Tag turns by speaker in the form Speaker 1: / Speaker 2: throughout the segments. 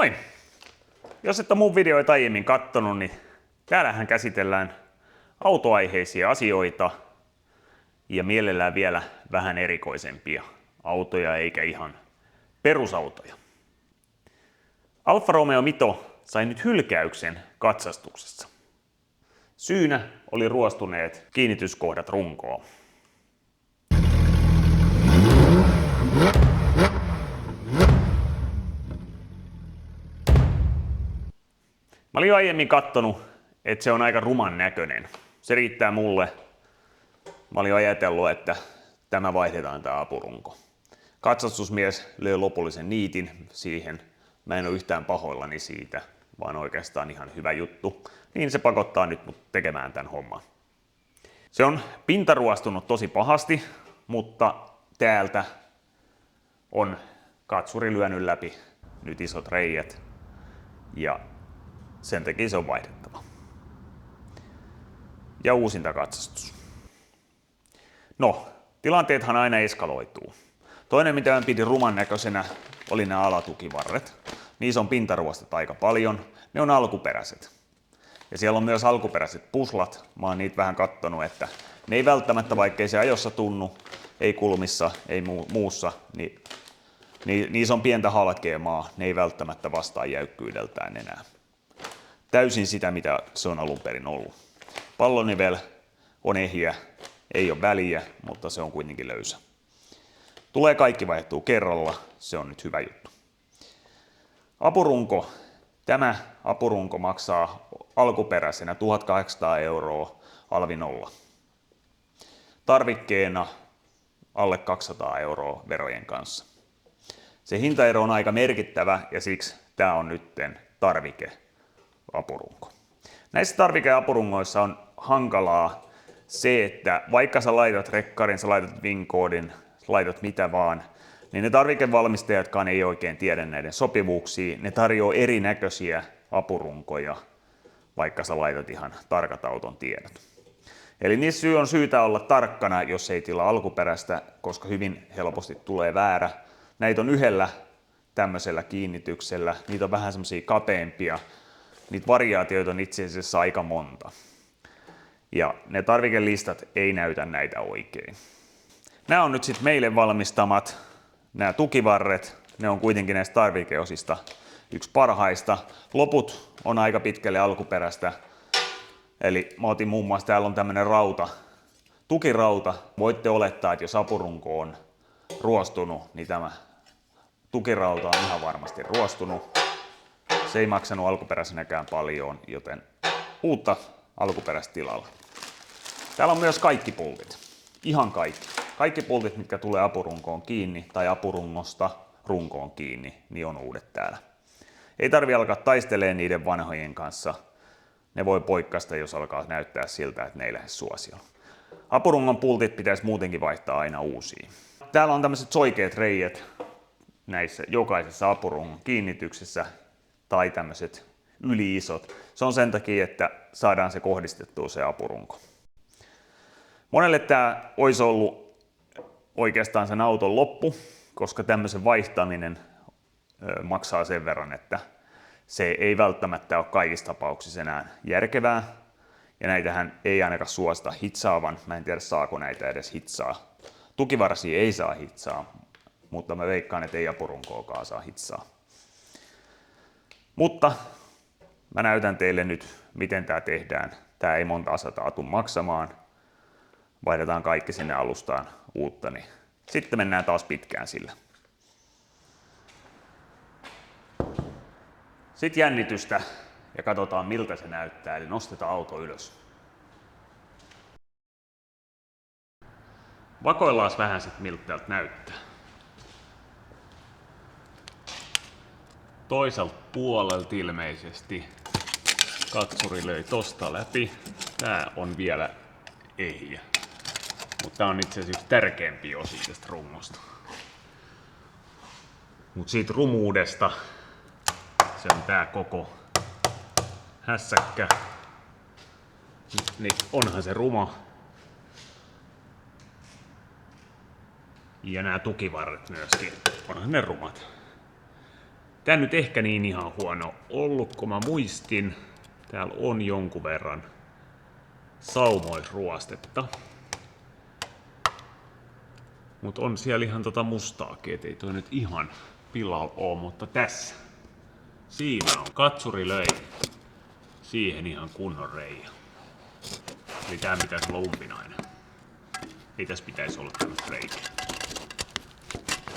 Speaker 1: Moi! Jos et ole mun videoita aiemmin kattonut, niin täällähän käsitellään autoaiheisia asioita ja mielellään vielä vähän erikoisempia autoja eikä ihan perusautoja. Alfa Romeo Mito sai nyt hylkäyksen katsastuksessa. Syynä oli ruostuneet kiinnityskohdat runkoon. Mä olin jo aiemmin kattonut, että se on aika ruman näköinen. Se riittää mulle. Mä olin ajatellut, että tämä vaihdetaan tää apurunko. Katsastusmies löi lopullisen niitin siihen. Mä en ole yhtään pahoillani siitä, vaan oikeastaan ihan hyvä juttu. Niin se pakottaa nyt mut tekemään tän homman. Se on pintaruostunut tosi pahasti, mutta täältä on katsuri lyönyt läpi nyt isot reijät. Ja sen takia se on vaihdettava. Ja uusinta katsastus. No, tilanteethan aina eskaloituu. Toinen, mitä mä pidin ruman näköisenä, oli nämä alatukivarret. Niissä on pintaruostet aika paljon. Ne on alkuperäiset. Ja siellä on myös alkuperäiset puslat. Mä oon niitä vähän kattonut, että ne ei välttämättä, vaikkei se ajossa tunnu, ei kulmissa, ei muussa, niin niissä on pientä halkeamaa. Ne ei välttämättä vastaa jäykkyydeltään enää. Täysin sitä, mitä se on alun perin ollut. Pallonivel on ehjä, ei ole väliä, mutta se on kuitenkin löysä. Tulee kaikki vaihtuu kerralla, se on nyt hyvä juttu. Apurunko. Tämä apurunko maksaa alkuperäisenä 1800 € alvi nolla. Tarvikkeena alle 200 € verojen kanssa. Se hintaero on aika merkittävä ja siksi tämä on nytten tarvikeapurunko. Näissä tarvikeapurungoissa on hankalaa se, että vaikka sä laitat rekkarin, sä laitat VIN-koodin, laitat mitä vaan, niin ne tarvikevalmistajatkaan ei oikein tiedä näiden sopivuuksia. Ne tarjoaa erinäköisiä apurunkoja, vaikka sä laitat ihan tarkat auton tiedot. Eli niissä on syytä olla tarkkana, jos ei tilaa alkuperäistä, koska hyvin helposti tulee väärä. Näitä on yhdellä tämmöisellä kiinnityksellä, niitä on vähän semmosia kapeampia. Niitä variaatioita on itse asiassa aika monta. Ja ne tarvikelistat ei näytä näitä oikein. Nämä on nyt sitten meille valmistamat, nämä tukivarret. Ne on kuitenkin näistä tarvikeosista yksi parhaista. Loput on aika pitkälle alkuperäistä. Eli mä otin muun muassa, täällä on tämmönen rauta, tukirauta. Voitte olettaa, että jos apurunko on ruostunut, niin tämä tukirauta on ihan varmasti ruostunut. Se ei maksanut alkuperäisenäkään paljon, joten uutta alkuperäistä tilalla. Täällä on myös kaikki pultit. Ihan kaikki. Kaikki pultit, mitkä tulee apurunkoon kiinni tai apurungosta runkoon kiinni, niin on uudet täällä. Ei tarvi alkaa taistelemaan niiden vanhojen kanssa. Ne voi poikkasta, jos alkaa näyttää siltä, että ne ei lähde suosioon. Apurungon pultit pitäisi muutenkin vaihtaa aina uusiin. Täällä on tämmöiset soikeat reijät näissä jokaisessa apurungon kiinnityksessä tai tämmöiset yli-isot. Se on sen takia, että saadaan se kohdistettua se apurunko. Monelle tämä olisi ollut oikeastaan sen auton loppu, koska tämmöisen vaihtaminen maksaa sen verran, että se ei välttämättä ole kaikissa tapauksissa enää järkevää. Ja näitähän ei ainakaan suosta hitsaavan. Mä en tiedä, saako näitä edes hitsaa. Tukivarsia ei saa hitsaa, mutta mä veikkaan, että ei apurunkoakaan saa hitsaa. Mutta mä näytän teille nyt, miten tää tehdään. Tää ei monta asataa tule maksamaan. Vaihdetaan kaikki sinne alustaan uutta, niin sitten mennään taas pitkään sillä. Sitten jännitystä ja katsotaan miltä se näyttää, eli nostetaan auto ylös. Vakoillaan vähän sitten miltä täältä näyttää. Toiselta puolelta ilmeisesti katsuri löi tosta läpi. Tää on vielä ehjä. Mutta tää on itse asiassa tärkeämpi osa tästä rungosta. Mut siitä rumuudesta se on tää koko hässäkkä. Niin onhan se ruma. Ja nämä tukivarret myöskin, onhan ne rumat. Tää nyt ehkä niin ihan huono ollut, kun mä muistin. Täällä on jonkun verran saumoisruostetta. Mut on siellä ihan mustaakin, et ei toi nyt ihan pilalla oo, mutta tässä. Siinä on, katsuri löi siihen ihan kunnon reijä. Eli tää pitäisi olla umpinainen. Ei tässä pitäisi olla tämmöistä reikää.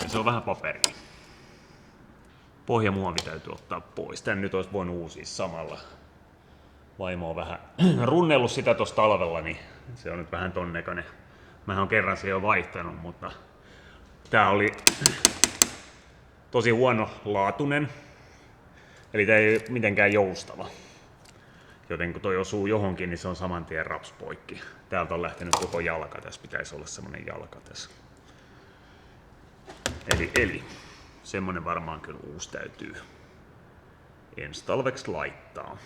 Speaker 1: Ja se on vähän paperia. Pohjamuovi täytyy ottaa pois. Tän nyt olisi voinut uusia samalla. Vaimo on vähän runnellut sitä tossa talvella, niin se on nyt vähän ton näköinen. Mä oon kerran se jo vaihtanut, mutta tää oli tosi huonolaatuinen. Eli tää ei mitenkään joustava. Joten kun toi osuu johonkin, niin se on saman tien raps poikki. Täältä on lähtenyt koko jalka. Tässä pitäisi olla semmonen jalka tässä. Eli semmonen varmaan kyllä uusi täytyy ensi talveksi laittaa.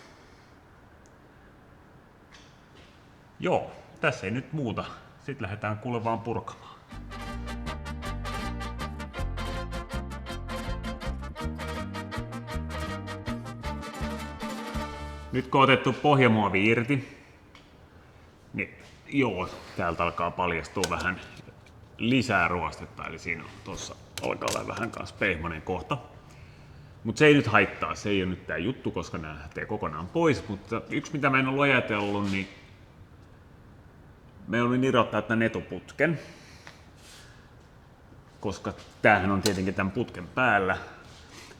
Speaker 1: Joo, tässä ei nyt muuta. Sitten lähdetään kuule vaan purkamaan. Nyt kun on otettu pohjamuovi irti, niin joo, täältä alkaa paljastua vähän lisää ruostetta, eli siinä on tossa alkaa olla vähän kanssa pehmonen kohta. Mutta se ei nyt haittaa, se ei ole nyt tää juttu, koska nää lähtee kokonaan pois, mutta yksi mitä mä en ollut ajatellut, niin me olin irrottaa tämän etuputken, koska tämähän on tietenkin tämän putken päällä,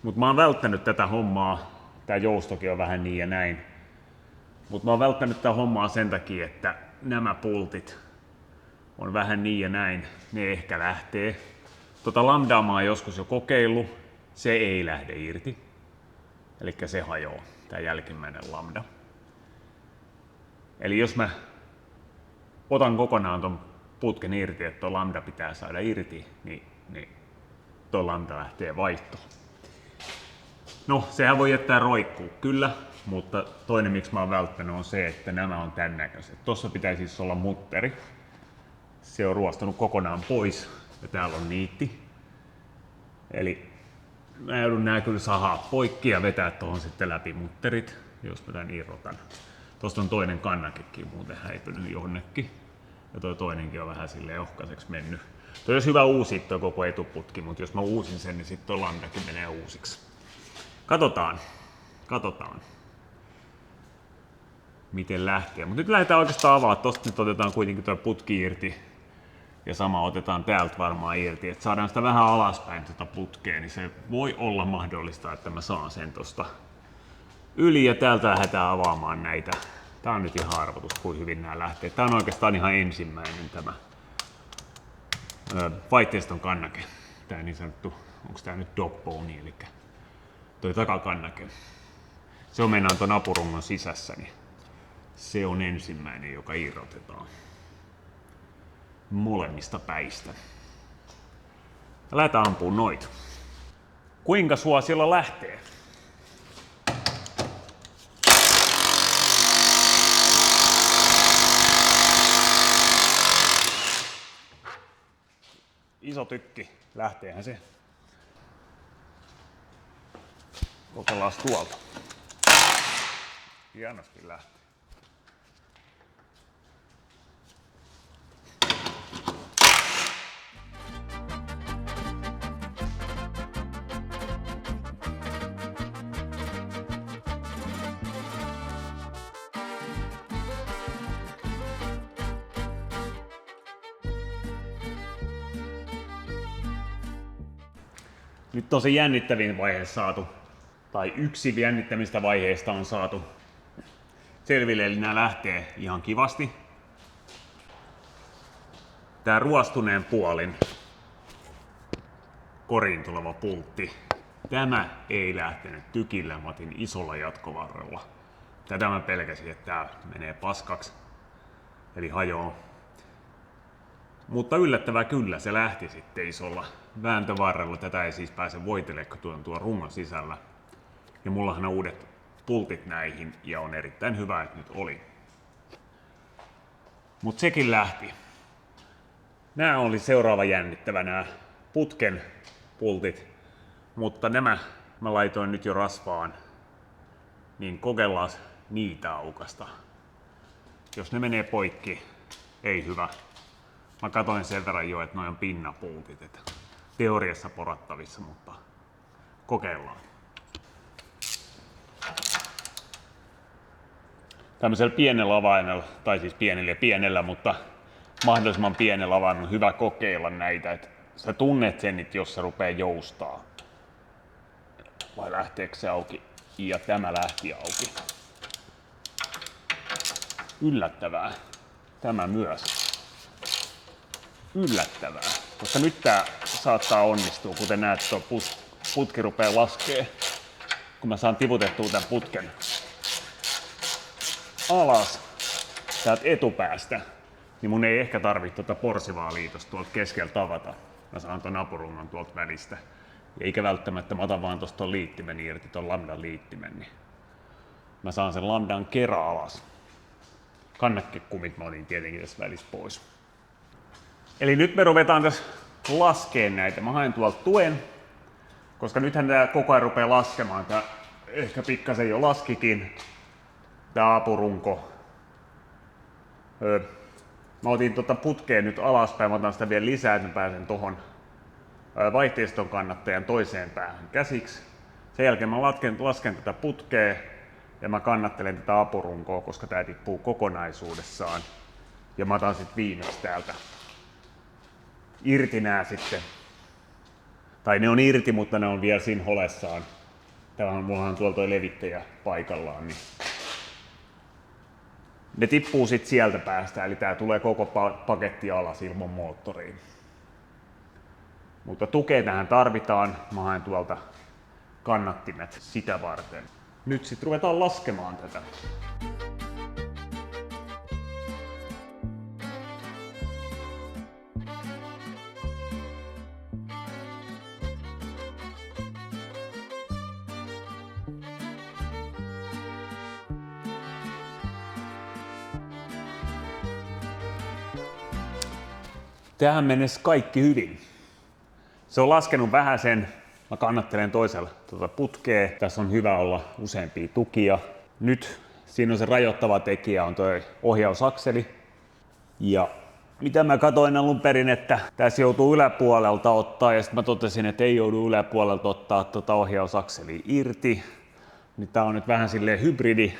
Speaker 1: mutta mä oon välttänyt tätä hommaa, tää joustokin on vähän niin ja näin, mutta mä oon välttänyt tätä hommaa sen takia, että nämä pultit on vähän niin ja näin, ne ehkä lähtee. Lambdaa mä oon joskus jo kokeillut, se ei lähde irti, eli se hajoaa, tää jälkimmäinen lambda. Eli jos mä otan kokonaan ton putken irti, että tuo lambda pitää saada irti, niin tuo lambda lähtee vaihtoon. No, sehän voi jättää roikkuu, kyllä, mutta toinen miksi mä oon välttänyt on se, että nämä on tän näköiset. Tossa pitäisi siis olla mutteri. Se on ruostanut kokonaan pois ja täällä on niitti. Eli mä joudun nää kyllä sahaa poikki ja vetää tuohon sitten läpi mutterit, jos mä tän irrotan. Tosta on toinen kannakekin muuten häipynyt jonnekin. Ja toi toinenkin on vähän silleen ohkaiseksi mennyt. Toi olisi hyvä uusia toi koko etuputki, mutta jos mä uusin sen, niin sitten toi lambdakin menee uusiksi. Katsotaan. Miten lähtee. Mutta nyt lähdetään oikeastaan avaamaan. Tosta nyt otetaan kuitenkin tuo putki irti. Ja sama otetaan täältä varmaan irti. Että saadaan sitä vähän alaspäin tuota putkea, niin se voi olla mahdollista, että mä saan sen tosta yli. Ja täältä lähdetään avaamaan näitä. Tää on nyt ihan arvotus, kuin hyvin nämä lähtee. Tää on oikeastaan ihan ensimmäinen tämä vaihteiston kannake. Tää niin sanottu, onko tää nyt dog-bone, eli toi takakannake. Se on mennään ton apurungon sisässä, niin se on ensimmäinen, joka irrotetaan molemmista päistä. Lähdetään ampumaan noita. Kuinka suosilla lähtee? Iso tykki, lähteehän se. Kokeillaan tuolta. Hienosti lähtee. Nyt tosi jännittävin vaihe saatu, tai yksi jännittämistä vaiheista on saatu selville, eli nämä lähtee ihan kivasti. Tää ruostuneen puolin koriin tuleva pultti, tämä ei lähtenyt tykillä, mä otin isolla jatkovarrella. Tätä mä pelkäsin, että tää menee paskaksi, eli hajoaa. Mutta yllättävää kyllä, se lähti sitten isolla vääntövarrella. Tätä ei siis pääse voitelemaan, kun tuon rungon sisällä. Ja mullahan on uudet pultit näihin, ja on erittäin hyvä, että nyt oli. Mut sekin lähti. Nämä oli seuraava jännittävä, nämä putken pultit. Mutta nämä mä laitoin nyt jo rasvaan, niin kokeillaan niitä aukasta. Jos ne menee poikki, ei hyvä. Mä katoin sen verran jo, että noi on pinnapultit. Että teoriassa porattavissa, mutta kokeillaan. Tämmöisellä pienellä avaimella, tai siis pienellä, mutta mahdollisimman pienellä avaimella on hyvä kokeilla näitä. Että sä tunnet sen, että jos se rupeaa joustaa. Vai lähteekö se auki? Ja tämä lähti auki. Yllättävää. Tämä myös. Yllättävää. Koska nyt tää saattaa onnistua, kuten näet, tuo putki rupeaa laskee. Kun mä saan tiputettua tämän putken alas täältä etupäästä, niin mun ei ehkä tarvitse tuota porsivaa liitosta tuolta keskeltä avata. Mä saan ton apurungon tuolta välistä. Eikä välttämättä mä otan vaan tosta ton liittimen irti, ton lambdan liittimen, niin mä saan sen lambdan kerran alas. Kannekekumit mä otin tietenkin tässä välissä pois. Eli nyt me ruvetaan tässä laskeen näitä. Mä haen tuolta tuen, koska nythän tää koko ajan rupeaa laskemaan. Tää ehkä pikkasen jo laskikin, tää apurunko. Mä otin tota putkeen nyt alaspäin, mä otan sitä vielä lisää, että mä pääsen tohon vaihteiston kannattajan toiseen päähän käsiksi. Sen jälkeen mä lasken tätä putkea ja mä kannattelen tätä apurunkoa, koska tää tippuu kokonaisuudessaan. Ja mä otan sit viimeksi täältä irti nää sitten. Tai ne on irti, mutta ne on vielä siinä holessaan. Mullahan on tuolla toi levittäjä paikallaan. Niin ne tippuu sit sieltä päästä, eli tää tulee koko paketti alas ilman moottoriin. Mutta tukea tähän tarvitaan. Mä haen tuolta kannattimet sitä varten. Nyt sit ruvetaan laskemaan tätä. Tähän mennessä kaikki hyvin. Se on laskenut vähän sen. Mä kannattelen toisella putkea. Tässä on hyvä olla useampia tukia. Nyt siinä on se rajoittava tekijä on toi ohjausakseli. Ja mitä mä katoin alun perin, että tässä joutuu yläpuolelta ottaa, ja sitten mä totesin, että ei joudu yläpuolelta ottaa tota ohjausakselia irti. Niin tää on nyt vähän silleen hybridi.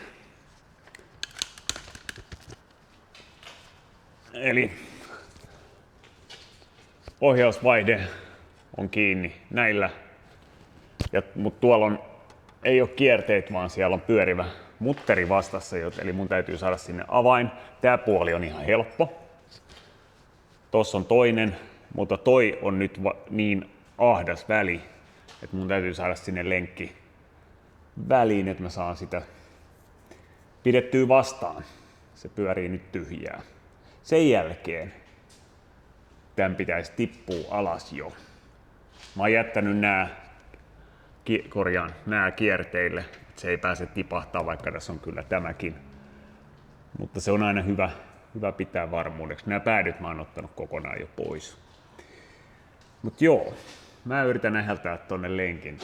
Speaker 1: Eli ohjausvaihde on kiinni näillä, mutta tuolla ei ole kierteet, vaan siellä on pyörivä mutteri vastassa, eli mun täytyy saada sinne avain. Tää puoli on ihan helppo. Tossa on toinen, mutta toi on nyt niin ahdas väli, että mun täytyy saada sinne lenkki väliin, että mä saan sitä pidettyä vastaan. Se pyörii nyt tyhjää. Sen jälkeen tämän pitäisi tippua alas jo. Mä oon jättänyt nää kierteille, että se ei pääse tipahtaa, vaikka tässä on kyllä tämäkin. Mutta se on aina hyvä pitää varmuudeksi. Nämä päädyt mä oon ottanut kokonaan jo pois. Mut joo, mä yritän äheltää tonne lenkin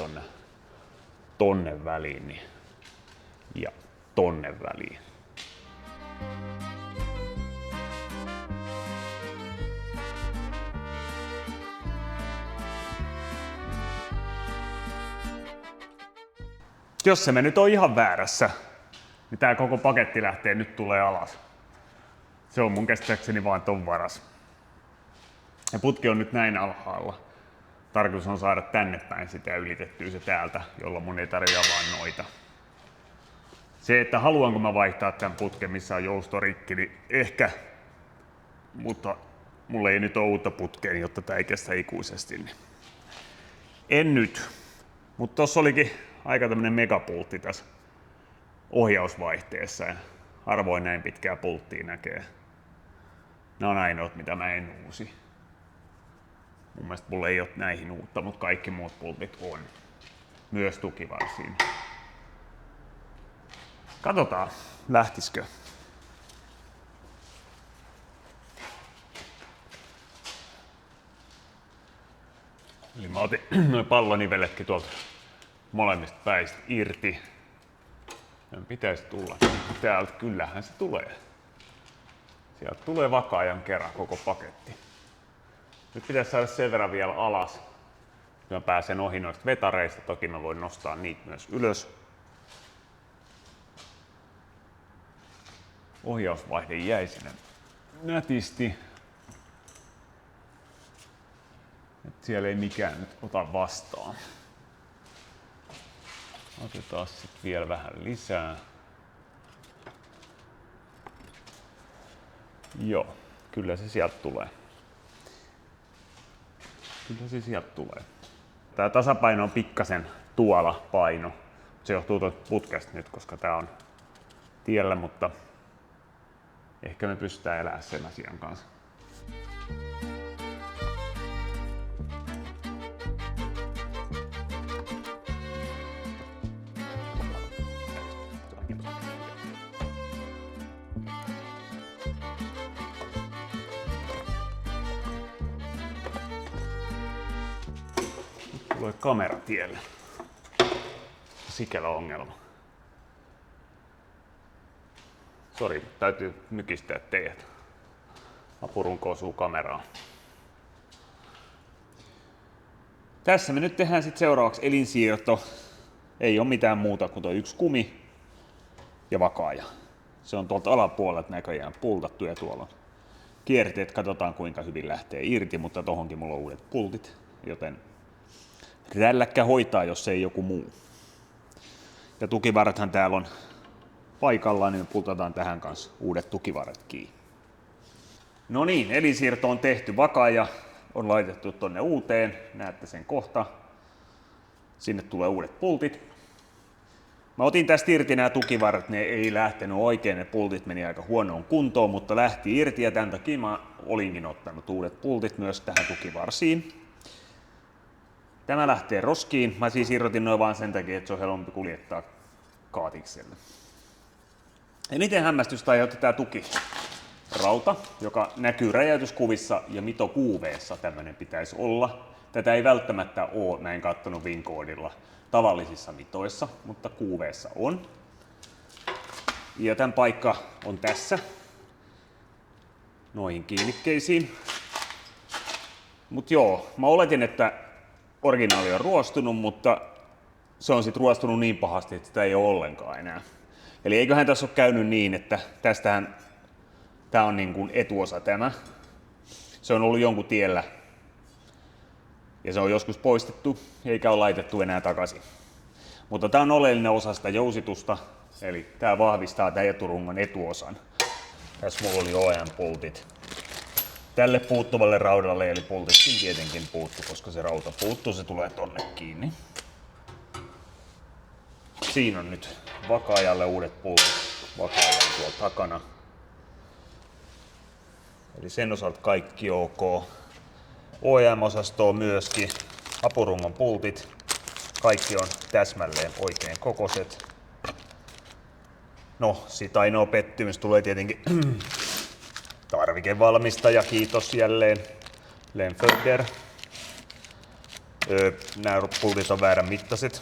Speaker 1: tonne väliin ja tonne väliin. Jos se me nyt on ihan väärässä, niin tää koko paketti nyt tulee alas. Se on mun käsittääkseni vaan ton varas. Ja putki on nyt näin alhaalla. Tarkoitus on saada tänne päin sitä ylitettyä se täältä, jolloin mun ei tarvitse vaan noita. Se, että haluanko mä vaihtaa tämän putken, missä on jousto rikki, niin ehkä. Mutta mulla ei nyt ole uutta putkea, jotta tää ei kestä ikuisesti. Niin. En nyt. Mutta tossa olikin aika tämmönen megapultti tässä ohjausvaihteessa. Harvoin näin pitkää pulttia näkee. Nämä on ainoat, mitä mä en uusi. Mun mielestä mulla ei ole näihin uutta, mutta kaikki muut pultit on. Myös tukivarsiin. Katsotaan, lähtisikö. Eli mä otin noin palloniveletkin tuolta molemmista päistä irti. Sen pitäisi tulla täältä, kyllähän se tulee. Sieltä tulee Vakaajan kerran koko paketti. Nyt pitäisi saada sen verran vielä alas. Mä pääsen ohi noista vetareista, toki mä voin nostaa niitä myös ylös. Ohjausvaihde jäi sinne nätisti. Et siellä ei mikään nyt ota vastaan. Otetaan sitten vielä vähän lisää. Joo, kyllä se sieltä tulee. Kyllä se sieltä tulee. Tää tasapaino on pikkasen tuolla paino. Se johtuu tuolta putkesta nyt, koska tää on tiellä, mutta ehkä me pystytään elämään sen asian kanssa. Tulee kamera tielle. Sikelä ongelma. Sori, mutta täytyy mykistää teidät. Apurunko osuu kameraan. Tässä me nyt tehdään sitten seuraavaksi elinsiirto. Ei ole mitään muuta kuin tuo yksi kumi ja Vakaaja. Se on tuolta alapuolelta näköjään pultattu ja tuolla on kierteet. Katsotaan kuinka hyvin lähtee irti, mutta tohonkin mulla on uudet pultit, joten rälläkkä hoitaa, jos ei joku muu. Ja tukivarathan täällä on paikallaan, niin me pultataan tähän kanssa uudet tukivarat kiinni. No niin, elinsiirto on tehty. Vakaaja on laitettu tonne uuteen. Näette sen kohta. Sinne tulee uudet pultit. Mä otin tästä irti nämä tukivarat. Ne ei lähtenyt oikein. Ne pultit meni aika huonoon kuntoon, mutta lähti irti ja tämän takia mä olinkin ottanut uudet pultit myös tähän tukivarsiin. Tämä lähtee roskiin. Mä siis irrotin noin vaan sen takia, että se on helpompi kuljettaa kaatikselle. Eniten hämmästystä aiheutti tää tukirauta, joka näkyy räjäytyskuvissa ja mito QV:ssa tämmönen pitäisi olla. Tätä ei välttämättä ole, näin kattonut WinCodella, tavallisissa mitoissa, mutta QV:ssa on. Ja tämän paikka on tässä, noihin kiinnikkeisiin. Mut joo, mä oletin, että originaali on ruostunut, mutta se on sitten ruostunut niin pahasti, että sitä ei ole ollenkaan enää. Eli eiköhän tässä ole käynyt niin, että tästähän tämä on niin kuin etuosa tämä. Se on ollut jonkun tiellä ja se on joskus poistettu eikä ole laitettu enää takaisin. Mutta tämä on oleellinen osa sitä jousitusta, eli tämä vahvistaa tämän eturungon etuosan. Tässä mulla oli OEM-pultit. Tälle puuttuvalle raudalle, eli pultitkin tietenkin puuttu, koska se rauta puuttuu, se tulee tonne kiinni. Siinä on nyt Vakaajalle uudet pultit. Vakaaja on tuolla takana. Eli sen osalta kaikki ok. OEM-osastoa myöskin. Apurungon pultit. Kaikki on täsmälleen oikein kokoiset. No, sit ainoa pettymys tulee tietenkin tarvikevalmistaja, kiitos jälleen. Lenföder. Nämä pultit on väärän mittaiset.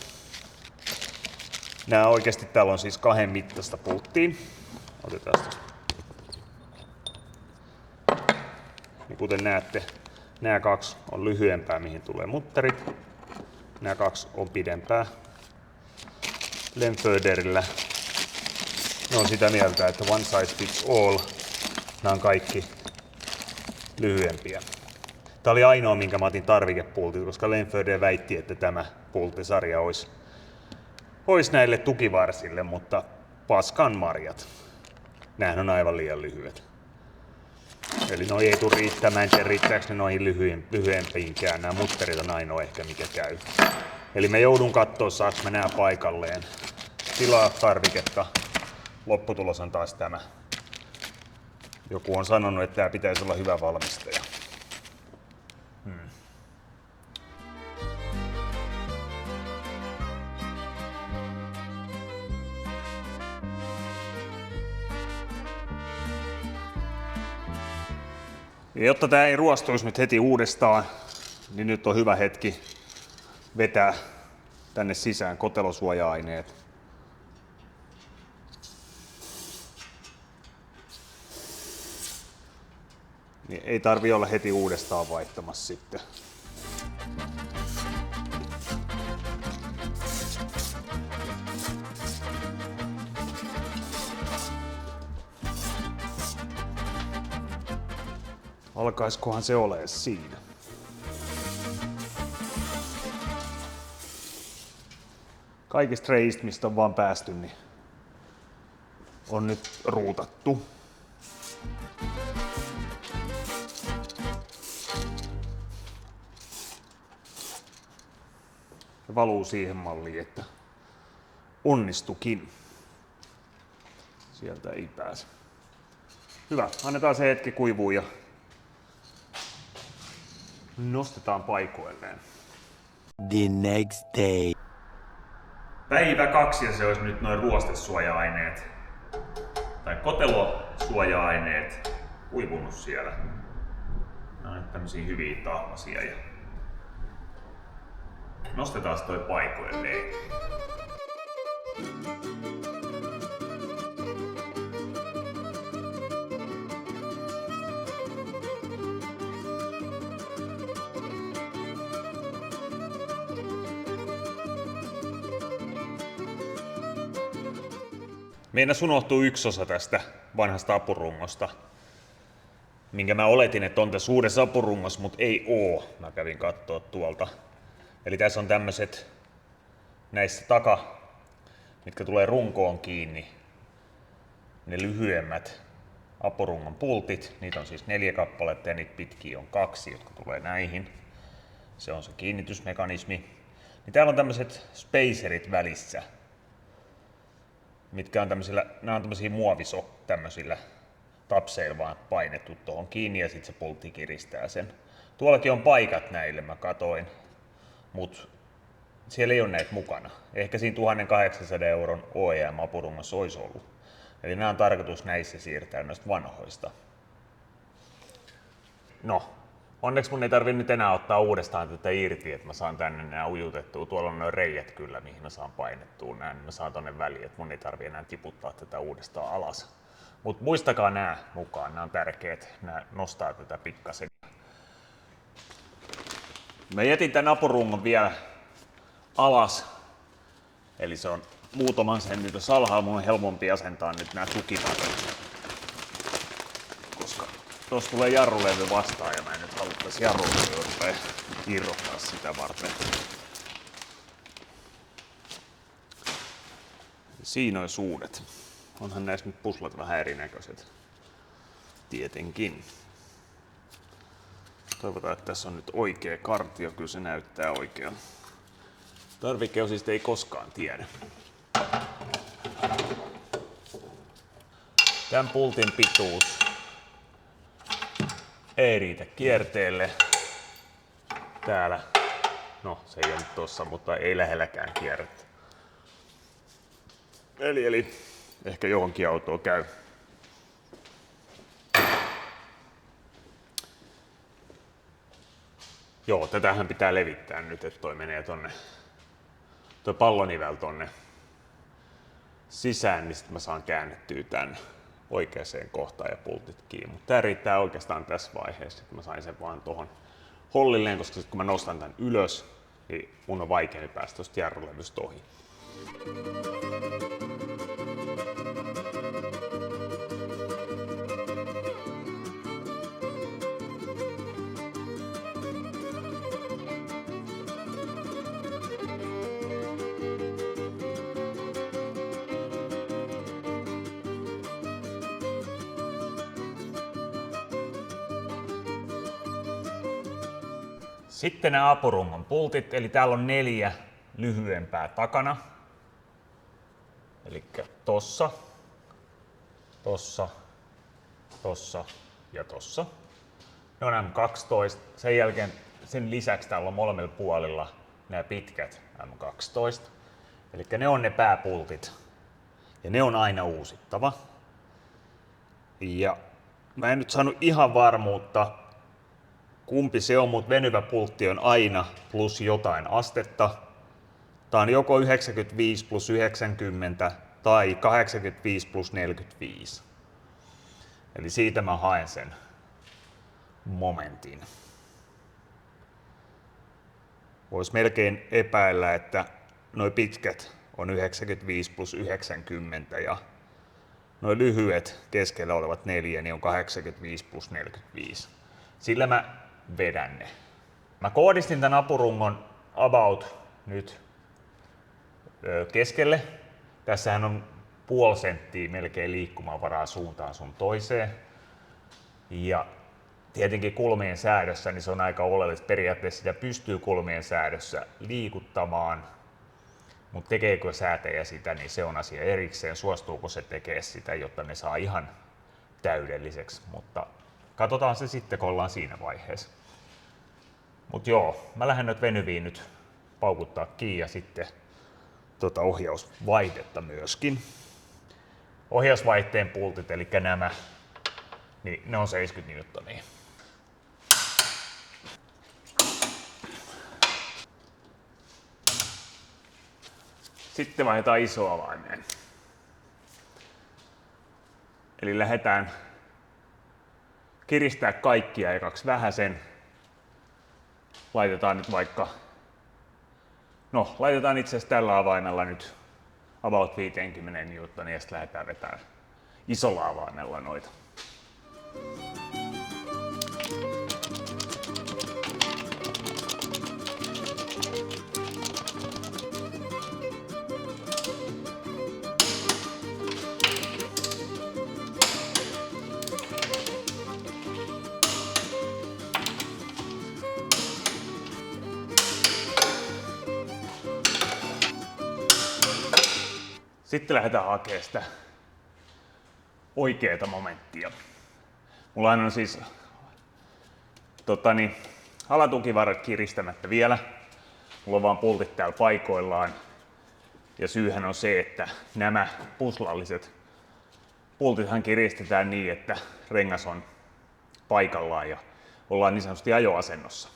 Speaker 1: Nämä oikeasti täällä on siis 2 mittaista pulttia. Otetaan tästä. Niin kuten näette, nämä 2 on lyhyempää, mihin tulee mutterit. Nämä 2 on pidempää. Lenföderillä ne on sitä mieltä, että one size fits all. Nämä on kaikki lyhyempiä. Tämä oli ainoa, minkä mä otin tarvikepultit, koska Lenföder väitti, että tämä pulttisarja olisi näille tukivarsille, mutta paskan marjat. Nämähän on aivan liian lyhyet. Eli noi ei tule riittämään, en tiedä riittääkö ne noihin lyhyempiinkään. Nämä mutterit on ainoa ehkä mikä käy. Eli mä joudun katsoa, saaks mä nää paikalleen. Tilaa tarviketta. Lopputulos on taas tämä. Joku on sanonut, että tämä pitäisi olla hyvä valmistaja. Ja jotta tämä ei ruostuisi nyt heti uudestaan, niin nyt on hyvä hetki vetää tänne sisään kotelosuoja-aineet. Niin ei tarvi olla heti uudestaan vaihtamassa sitten. Alkaiskohan se ole siinä? Kaikista reistä, mistä on vaan päästy, niin on nyt ruutattu. Ja valuu siihen malliin, että onnistukin. Sieltä ei pääse. Hyvä, annetaan se hetki kuivuu ja nostetaan paikoilleen.
Speaker 2: The next day.
Speaker 1: Päivä 2 ja se olisi nyt noin ruostesuoja-aineet tai kotelosuoja-aineet kuivunut siellä. Nämä on tämmösiä hyviä tahmasia ja nostetaan toi paikoilleen. Meinas unohtuu yksi osa tästä vanhasta apurungosta, minkä mä oletin, että on tässä uudessa apurungossa, mutta ei oo. Mä kävin kattoo tuolta. Eli tässä on tämmöset näissä mitkä tulee runkoon kiinni, ne lyhyemmät apurungon pultit. Niitä on siis 4 kappaletta ja niitä pitkiä on 2, jotka tulee näihin. Se on se kiinnitysmekanismi. Niin täällä on tämmöset spacerit välissä. Mitkä on nämä on tämmösiä tämmösillä tapseilla vaan painettu tuohon kiinni ja sitten se pultti kiristää sen. Tuollakin on paikat näille, mä katoin, mut siellä ei ole näitä mukana. Ehkä siinä 1800 euron OEM-apurungossa olisi ollut. Eli nämä on tarkoitus näissä siirtää näistä vanhoista. No, onneksi mun ei tarvi nyt enää ottaa uudestaan tätä irti, että mä saan tänne nämä ujutettua. Tuolla on noin reijät kyllä, mihin mä saan painettua nämä, niin mä saan tonne väliin, että mun ei tarvi enää tiputtaa tätä uudestaan alas. Mut muistakaa nämä mukaan, nämä on tärkeät, nämä nostaa tätä pikkasen. Mä jätin tän apurungon vielä alas, eli se on muutaman sentin tuossa alhaalla, mun on helpompi asentaa nyt nämä tukipatot. Koska tuossa tulee jarrulevy vastaan ja mä en nyt haluttais jarrulevyä rupea irrottaa sitä varten. Siinä on uudet. Onhan näissä nyt puslat vähän erinäköiset. Tietenkin. Toivotaan, että tässä on nyt oikea kartio, kyllä se näyttää oikein. Tarvikeosista ei koskaan tiedä. Tämän pultin pituus ei riitä kierteelle. Täällä, no se ei ole nyt tossa, mutta ei lähelläkään kierrettä. Eli ehkä johonkin autoon käy. Joo, tätähän pitää levittää nyt, että toi menee tonne, toi pallonivel tonne sisään, niin sitten mä saan käännettyä tän oikeaan kohtaan ja pultit kiinni. Mutta tää riittää oikeastaan tässä vaiheessa, että mä sain sen vaan tohon hollilleen, koska sit kun mä nostan tän ylös, niin mun on vaikeampi päästä tosta jarrulevystä ohi. Sitten nämä apurungon pultit, eli täällä on 4 lyhyempää takana. Eli tossa, tossa, tossa ja tossa. Ne on M12. Sen jälkeen, sen lisäksi täällä on molemmilla puolilla nämä pitkät M12. Eli ne on ne pääpultit. Ja ne on aina uusittava. Ja mä en nyt saanut ihan varmuutta, kumpi se on, mutta venyvä pultti on aina plus jotain astetta. Tää on joko 95 plus 90 tai 85 plus 45. Eli siitä mä haen sen momentin. Vois melkein epäillä, että noi pitkät on 95 plus 90 ja noi lyhyet keskellä olevat 4 niin on 85 plus 45. Sillä mä vedän ne. Mä koodistin tän apurungon about nyt keskelle. Tässähän on puoli senttiä melkein liikkumavaraa suuntaan sun toiseen. Ja tietenkin kulmien säädössä niin se on aika oleellista. Periaatteessa sitä pystyy kulmien säädössä liikuttamaan, mutta tekeekö säätäjä sitä, niin se on asia erikseen. Suostuuko se tekee sitä, jotta ne saa ihan täydelliseksi, mutta katsotaan se sitten, kun ollaan siinä vaiheessa. Mut joo, mä lähden nyt venyviin nyt paukuttaa kiinni ja sitten ohjausvaihdetta myöskin. Ohjausvaihteen pultit, eli nämä, niin ne on 70 newtonia. Sitten vaihdetaan isoa avaimeen. Eli lähdetään kiristää kaikkia ekaksi vähäsen. Laitetaan nyt vaikka, laitetaan itse asiassa tällä avaimella nyt about 50 newtonia ja sitten lähdetään vetämään isolla avaimella noita. Sitten lähdetään hakemaan sitä oikeata momenttia. Mulla on siis alatukivarret kiristämättä vielä. Mulla on vaan pultit täällä paikoillaan. Ja syyhän on se, että nämä puslalliset pultithan kiristetään niin, että rengas on paikallaan ja ollaan niin sanotusti ajoasennossa.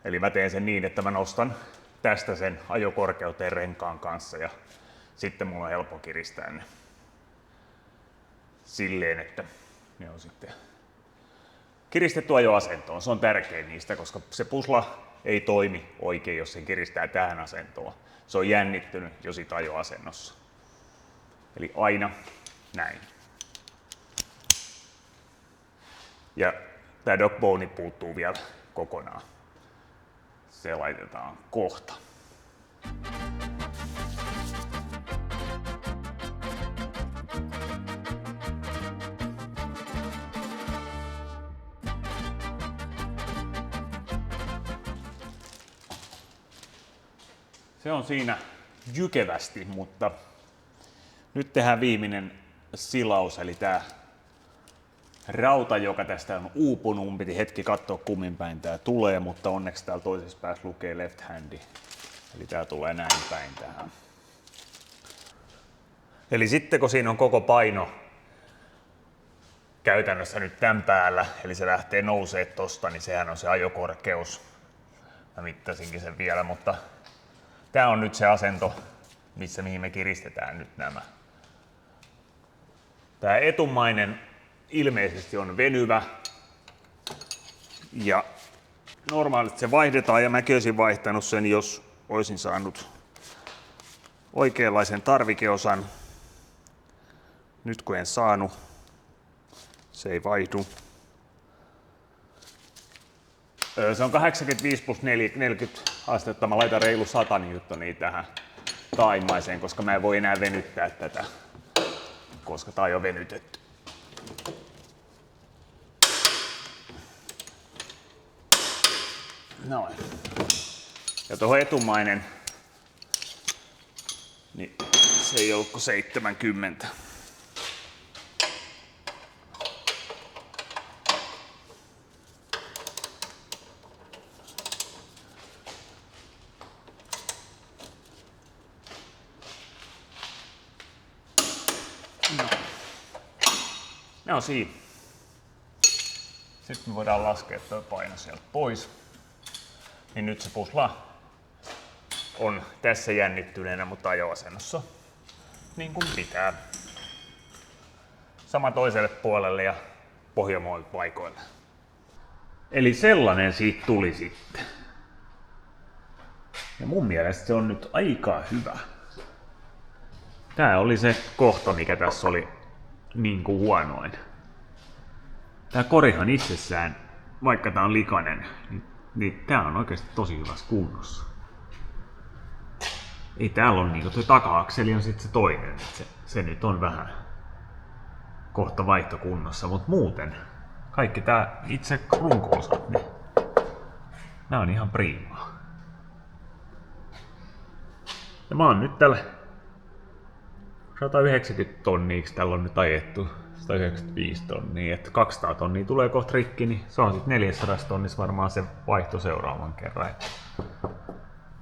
Speaker 1: Eli mä teen sen niin, että mä nostan tästä sen ajokorkeuteen renkaan kanssa ja sitten mulla on helppo kiristää ne silleen, että ne on sitten kiristetty ajoasentoon. Se on tärkein niistä, koska se pusla ei toimi oikein, jos se kiristää tähän asentoon. Se on jännittynyt jo sit ajoasennossa. Eli aina näin. Ja tää dogbone puuttuu vielä kokonaan. Se laitetaan kohta. Se on siinä jykevästi, mutta nyt tehdään viimeinen silaus, eli tää rauta, joka tästä on uupunut. Piti hetki katsoa kummin päin tää tulee, mutta onneksi täällä toisessa päässä lukee left handi. Eli tää tulee näin päin tähän. Eli sitten kun siinä on koko paino käytännössä nyt tämän päällä, eli se lähtee nousee tosta, niin sehän on se ajokorkeus. Mä mittasinkin sen vielä, mutta tää on nyt se asento, mihin me kiristetään nyt nämä. Tää etumainen ilmeisesti on venyvä ja normaalisti se vaihdetaan ja mäkin olisin vaihtanut sen, jos olisin saanut oikeanlaisen tarvikeosan. Nyt kun en saanut, se ei vaihdu. Se on 85 plus 40 astetta. Mä laitan reilu 100 newtonia tähän taimaiseen, koska mä en voi enää venyttää tätä, koska tää on jo venytetty. Noin. Ja tuohon etumainen, niin se ei ollut kuin 70. No. Ne on siinä. Sitten me voidaan laskea tuo paino sieltä pois. Niin nyt se pusla on tässä jännittyneenä, mutta ajo-asennossa niin kuin pitää. Sama toiselle puolelle ja pohjamoille paikoille. Eli sellainen siitä tuli sitten. Ja mun mielestä se on nyt aika hyvä. Tää oli se kohta, mikä tässä oli niin kuin huonoin. Tää korihan itsessään, vaikka tää on likainen, niin tää on oikeasti tosi hyvässä kunnossa. Ei täällä on niinku toi taka-akseli on sitten se toinen, se nyt on vähän kohta vaihtokunnossa, mutta muuten kaikki tää itse runko-osat, niin nää on ihan priimaa. Ja mä oon nyt tällä 190 tonnia, tällä on nyt ajettu 195 tonnia, että 200 tonnia tulee kohta rikki, niin se on sitten 400 tonnissa varmaan se vaihto seuraavan kerran. Että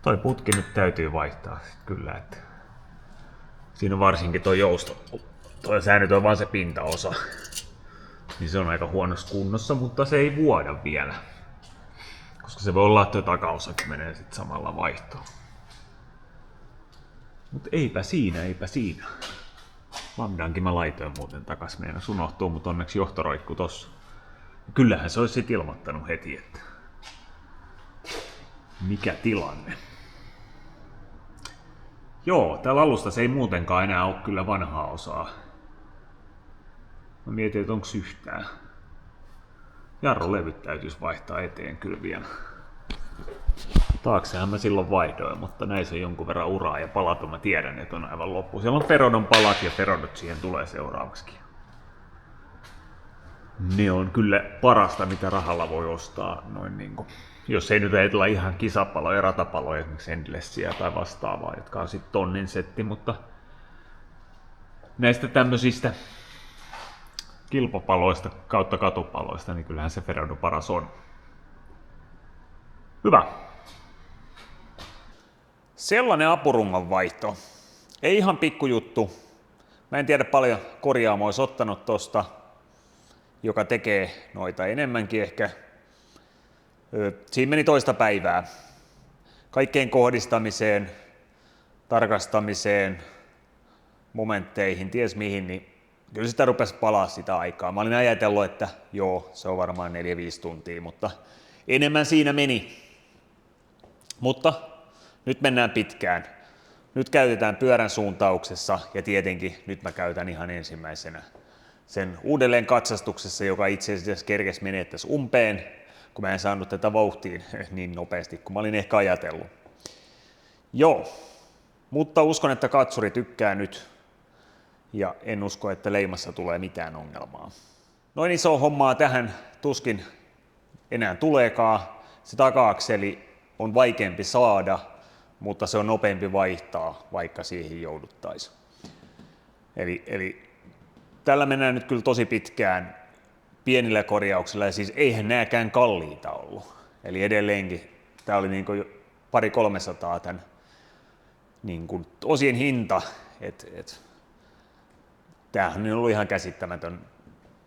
Speaker 1: toi putki nyt täytyy vaihtaa sit kyllä, että siinä on varsinkin toi jousto, sehän nyt on vaan se pintaosa, niin se on aika huonossa kunnossa, mutta se ei vuoda vielä, koska se voi olla, että tuo takaosakin menee sitten samalla vaihtoon. Mut eipä siinä. Lambdankin mä laitoin muuten takas, meinas unohtuu, mutta onneksi johtoroikku tossa. Kyllähän se olisi sit ilmoittanut heti, että mikä tilanne. Joo, täällä alustassa ei muutenkaan enää ole kyllä vanhaa osaa. Mä mietin, että onko yhtään. Jarrulevyt täytyisi vaihtaa eteen kyllä vielä. Taaksehan mä silloin vaihdoin, mutta näissä on jonkun verran uraa ja palat mä tiedän, että on aivan loppu. Siellä on Ferodon palat ja Ferodot siihen tulee seuraavaksi. Ne on kyllä parasta, mitä rahalla voi ostaa. Noin niin kuin, jos ei nyt ajatella ihan kisapaloja, ratapaloja, esimerkiksi Endlessia tai vastaavaa, jotka on sitten tonnin setti, mutta näistä tämmöisistä kilpapaloista kautta katupaloista, niin kyllähän se Ferodo paras on. Hyvä. Sellainen apurungon vaihto. Ei ihan pikkujuttu. Mä en tiedä paljon korjaamo olisi ottanut tosta, joka tekee noita enemmänkin ehkä. Siinä meni toista päivää. Kaikkeen kohdistamiseen, tarkastamiseen, momentteihin, ties mihin, niin kyllä sitä rupesi palaa sitä aikaa. Mä olin ajatellut, että joo, se on varmaan 4-5 tuntia, mutta enemmän siinä meni. Mutta nyt mennään pitkään. Nyt käytetään pyörän suuntauksessa ja tietenkin nyt mä käytän ihan ensimmäisenä sen uudelleen katsastuksessa, joka itse asiassa kerkesi menee tässä umpeen, kun mä en saanut tätä vauhtiin niin nopeasti kuin mä olin ehkä ajatellut. Joo, mutta uskon, että katsuri tykkää nyt ja en usko, että leimassa tulee mitään ongelmaa. Noin iso hommaa tähän tuskin enää tuleekaan. Se taka-akseli on vaikeampi saada, mutta se on nopeampi vaihtaa, vaikka siihen jouduttaisiin. Eli tällä mennään nyt kyllä tosi pitkään pienillä korjauksilla, ja siis eihän nääkään kalliita ollut. Eli edelleenkin tämä oli niin kuin 200-300 tämän niin kuin osien hinta, tämähän on ollut ihan käsittämätön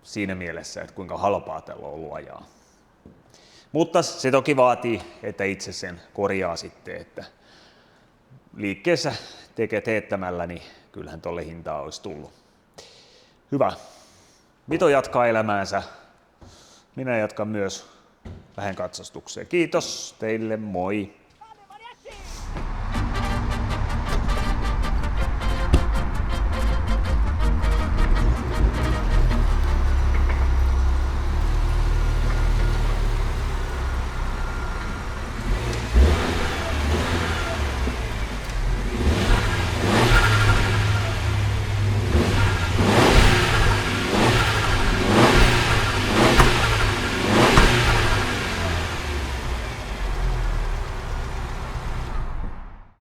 Speaker 1: siinä mielessä, että kuinka halpaa tällä on ollut ajaa. Mutta se toki vaatii, että itse sen korjaa sitten, että liikkeessä teettämällä, niin kyllähän tolle hintaa olisi tullut. Hyvä. Mito jatkaa elämäänsä. Minä jatkan myös vähän katsastukseen. Kiitos teille, moi!